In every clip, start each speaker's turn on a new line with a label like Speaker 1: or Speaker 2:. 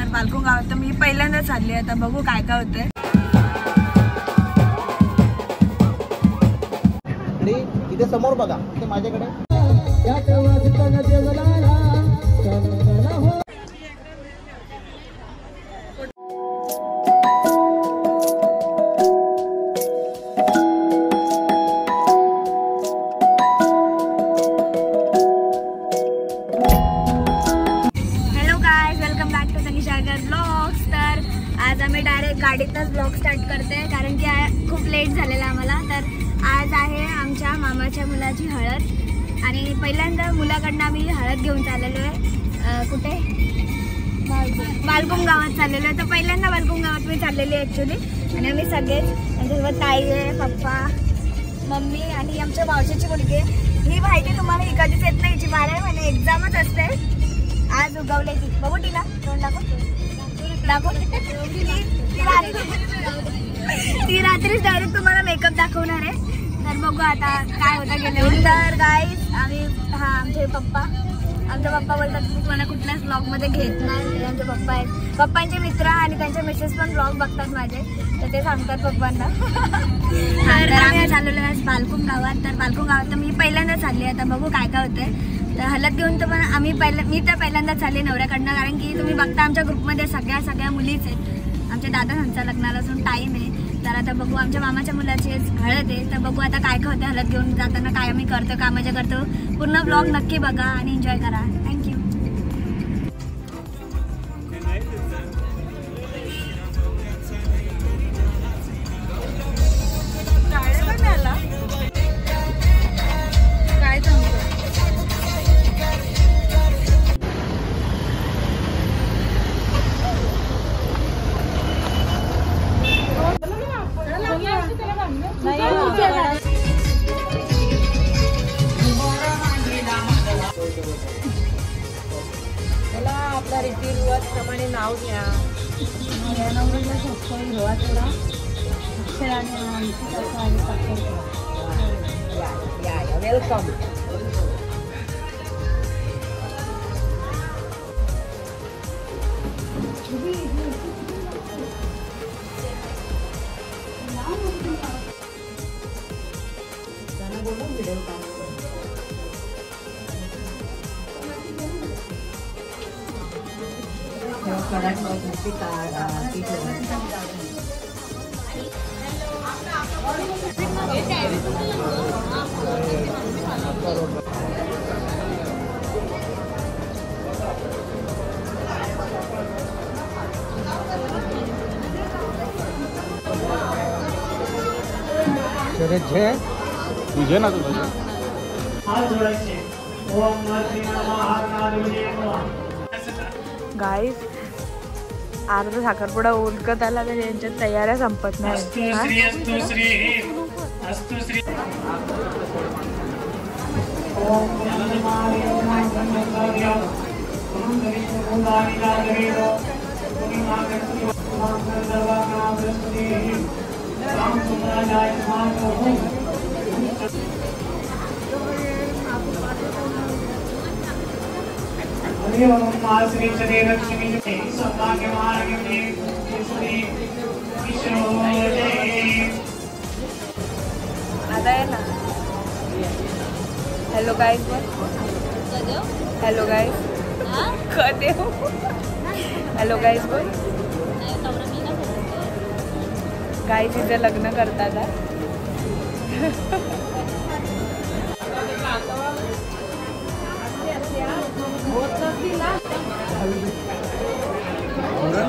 Speaker 1: तर बालकुंग गावात तर मी पहिल्यांदाच चालली. आता बघू काय काय होतंय.
Speaker 2: इथे समोर बघा, इथे माझ्याकडे
Speaker 3: आज आम्ही डायरेक्ट गाडीतच ब्लॉग स्टार्ट करते कारण की खूप लेट झालेला आम्हाला. तर आज आहे आमच्या मामाच्या मुलाची हळद आणि पहिल्यांदा मुलाकडनं आम्ही हळद घेऊन चाललेलो आहे. कुठे? बालकुंग गावात चाललेलो आहे. तर पहिल्यांदा बालकुंग गावात मी चाललेली आहे ॲक्च्युली. आणि आम्ही सगळेच त्यांच्यासोबत ताई आहे, पप्पा, मम्मी आणि आमच्या मावशीची मुलगी आहे. ही माहिती तुम्हाला ही कधीच येत नाही. हिची 12 महिने एक्झामच असते. आज उगवले ती. बघू टीला तोंड दाखव. ती रात्रीच डायरेक्ट तुम्हाला मेकअप दाखवणार आहे. तर बघू आता काय होतं गेल्यावर. तर गाईज आम्ही आमचे पप्पा बोलतात की तुम्हाला कुठल्याच ब्लॉगमध्ये घेत नाही. आमचे पप्पा आहेत, पप्पांचे मित्र आणि त्यांचे मिसेस पण ब्लॉग बघतात माझे. तर ते सांगतात पप्पांना. तर आम्ही चाललेलो आहे बालकुंग गावात. तर बालकुंग गावात तर मी पहिल्यांदा चालली. आता बघू काय काय होतंय. तर हळद घेऊन तर पण मी तर पहिल्यांदा चालले नवऱ्याकडनं. कारण की तुम्ही बघता आमच्या ग्रुपमध्ये सगळ्या मुलीच आहेत. आमच्या दादांच्या लग्नाला असून टाईम आहे. तर आता बघू आमच्या मामाच्या मुलाची हळद आहे. तर बघू आता काय काय होतं. हळद घेऊन जाताना काय आम्ही करतो, काय मजा करतो. पूर्ण ब्लॉग नक्की बघा आणि एन्जॉय करा. थँक्यू.
Speaker 1: मला आपल्या रीती रिवाज प्रमाणे नाव घ्या. या नवरीला सोपं हिरवा थोडा अक्षर आणि वेलकम.
Speaker 2: तुझे ना तुझे
Speaker 1: गाईज अर्धा साखरपुडा उलकत आला तर यांच्या तयाऱ्या संपत नाही. आता आहे ना. Hello guys. Hello guys. Hello guys बोल. गाईज इथे लग्न करतात.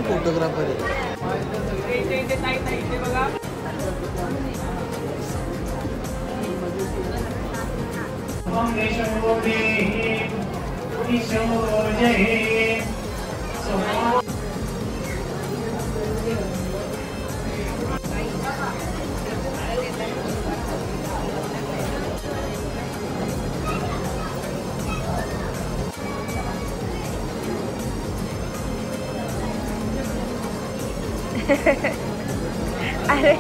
Speaker 2: फोटोग्राफर
Speaker 1: अरे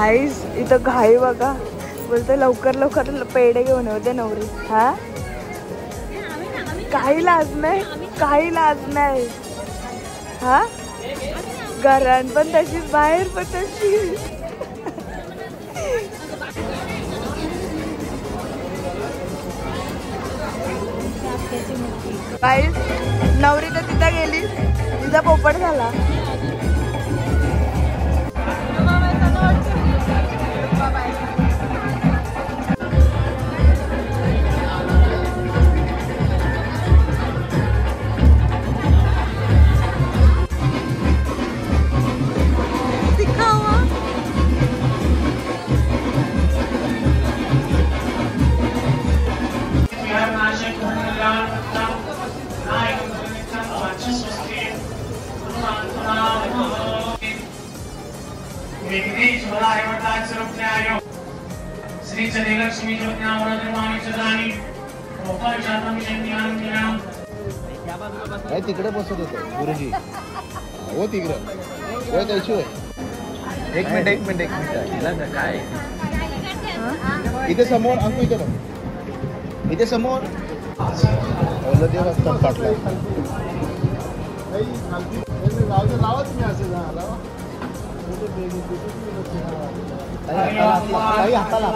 Speaker 3: गाईस इथं घाई बघा, बोलतो लवकर लवकर पेढे घेऊन होते नवरी. हा काही लाज नाही, काही लाज नाही. हा घरात पण तशीच, बाहेर पण तशी. गाईस नवरी तर तिथं गेली, तिचा पोपट झाला.
Speaker 4: श्री चंद्रलक्ष्मी
Speaker 2: तिकडे बसत होते गुरुजी. हो तिकडे होय त्याची होय. एक मिनिट काय इथे समोर अंकु, इथे बघ, इथे समोर देव असतात पाटला. लावत मी असे लावा हाताला.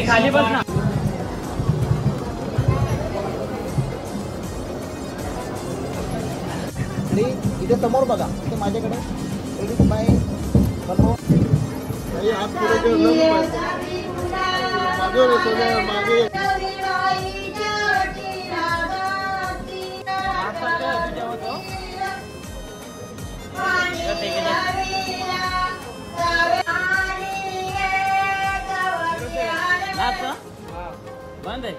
Speaker 4: खाली बस ना.
Speaker 2: इथे समोर बघा, इथे माझ्याकडे मागे
Speaker 4: बंद आहे.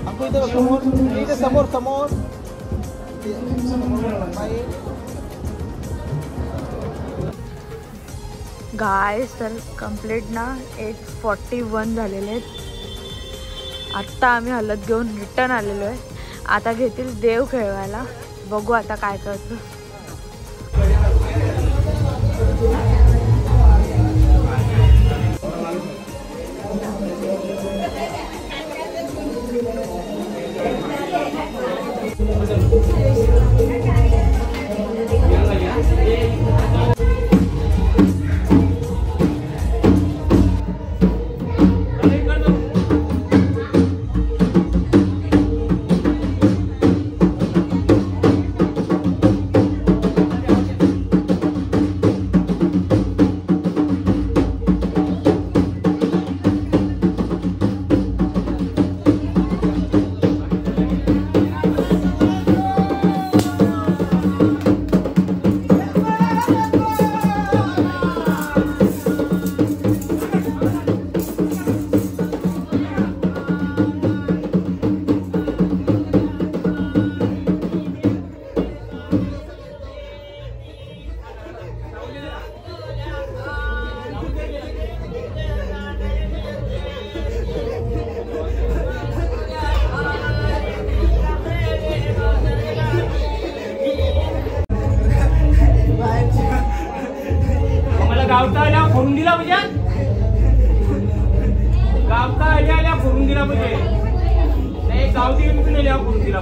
Speaker 2: अंकु इथे समोर, इथे समोर समोर.
Speaker 3: गाईस तर कंप्लीट ना 8:41 झालेले आहेत. आत्ता आम्ही हलत घेऊन रिटर्न आलेलो आहे. आता घेतील देव खेळवायला, बघू आता काय करतो.
Speaker 4: गावता आल्या फोडून दिला म्हणजे, गावता आल्या फोडून दिला म्हणजे नाही, गावती फोडून दिला.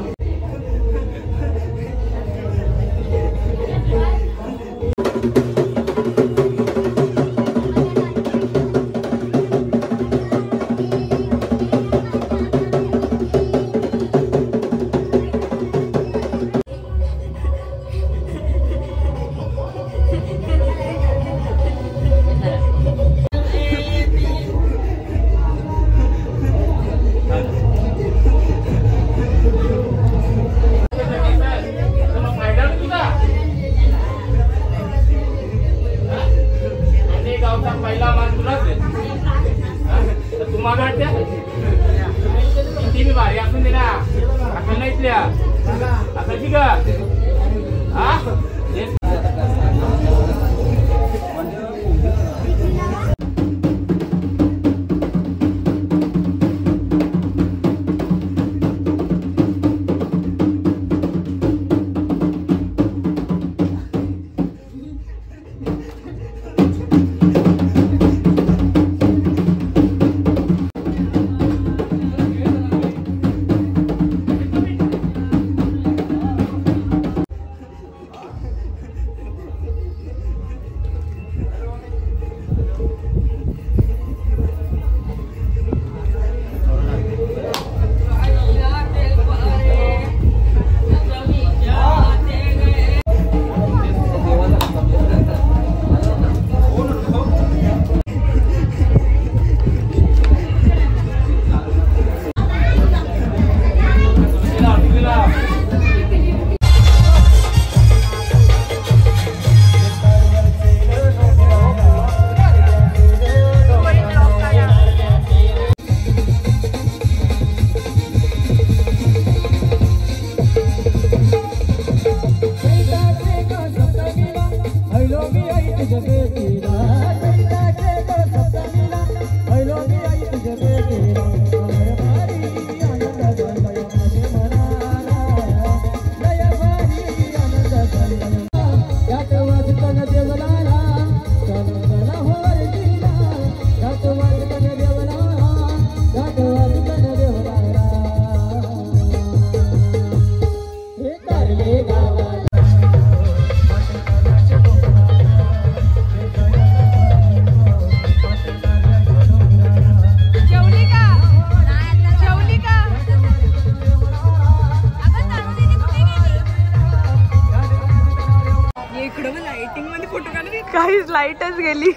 Speaker 3: काहीच लाईटच गेली.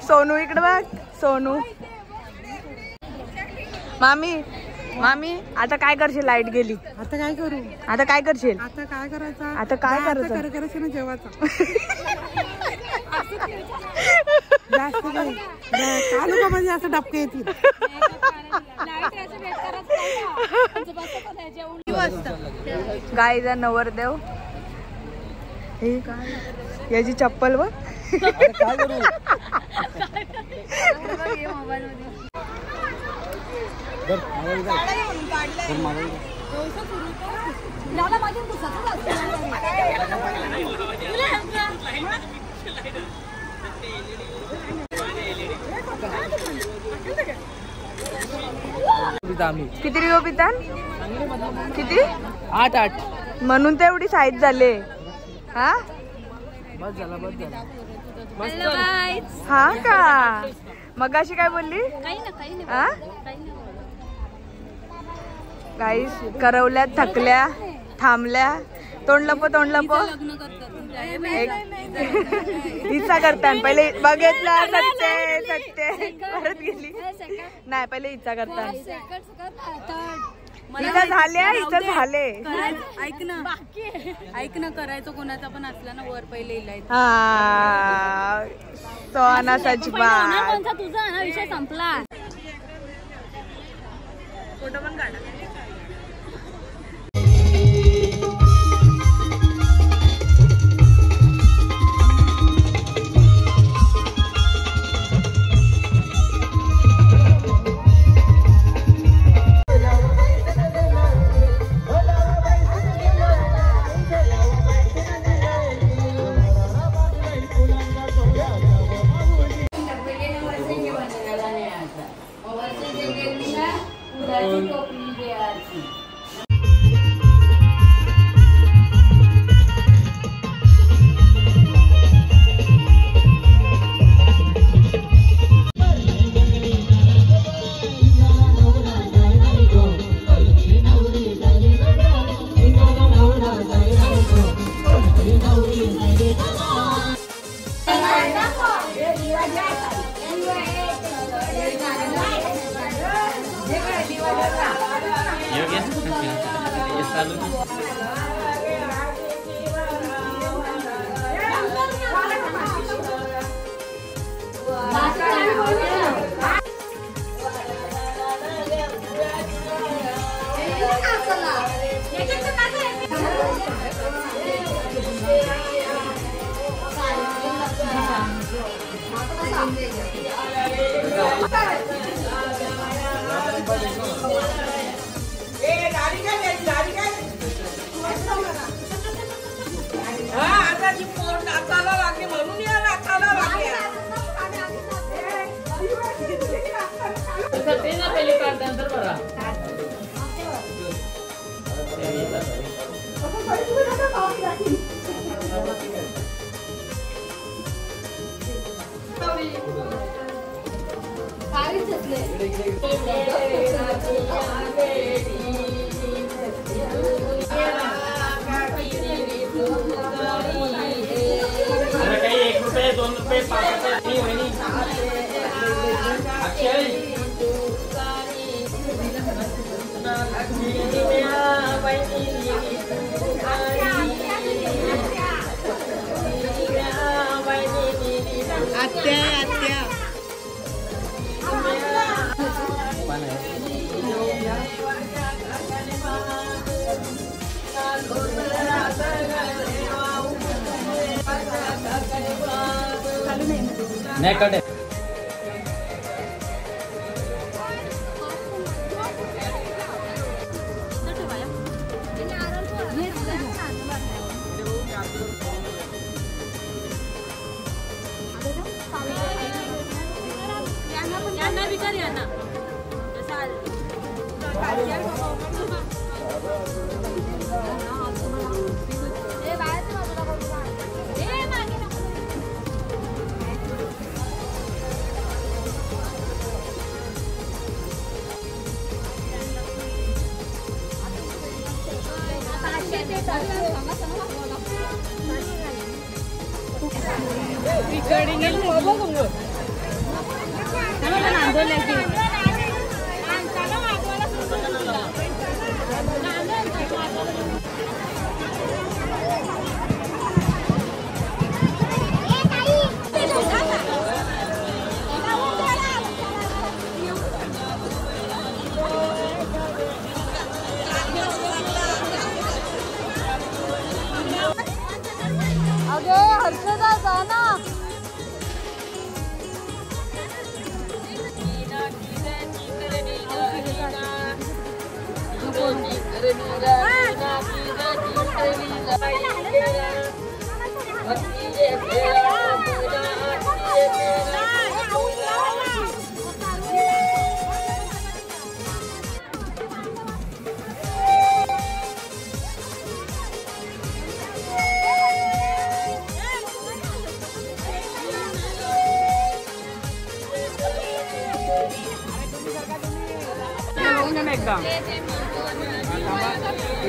Speaker 3: सोनू इकडे बघ. सोनू मामी मामी आता काय करशील? लाईट गेली.
Speaker 1: आता काय करू?
Speaker 3: आता काय करशील?
Speaker 1: आता काय करायचं?
Speaker 3: आता काय करायचं?
Speaker 1: करायचं ना जेवायचं. जास्त चालू का म्हणजे असं डबके येतील.
Speaker 3: गाईचा नवरदेव. हे काय याची चप्पल बघ.
Speaker 2: काय करू?
Speaker 3: किती रिओ पिता? किती?
Speaker 2: 8
Speaker 3: म्हणून तर एवढी साईज झाले. हा
Speaker 2: बस झाला बस झाला.
Speaker 3: हा का? मग अशी काय बोलली? हा गाईस करवल्या, थकल्या, थांबल्या. तोंड लपो तोंड लपो. इच्छा करतात पहिले. बघितलं सत्य सत्य परत गेली. नाही पहिले इच्छा करतात. इथं झाल्या इथं झाले.
Speaker 1: ऐक ना करायचं कोणाचा पण असला ना वर पहिले इलायचं.
Speaker 3: हा सोना सचबात. तुझा ना विषय संपला. फोटो पण काढा.
Speaker 2: ते ना पहिले काढ नंतर बघा.
Speaker 4: काही 1 रुपये 2 रुपये 5 रुपये वहिनी अक्षय
Speaker 1: आत्या आत्या
Speaker 2: नाही कटे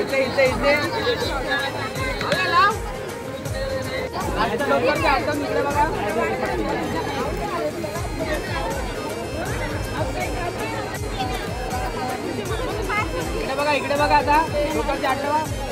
Speaker 2: इथे इथे इथे इकडे बघा. इकडे बघा आता लोकांची आठवा.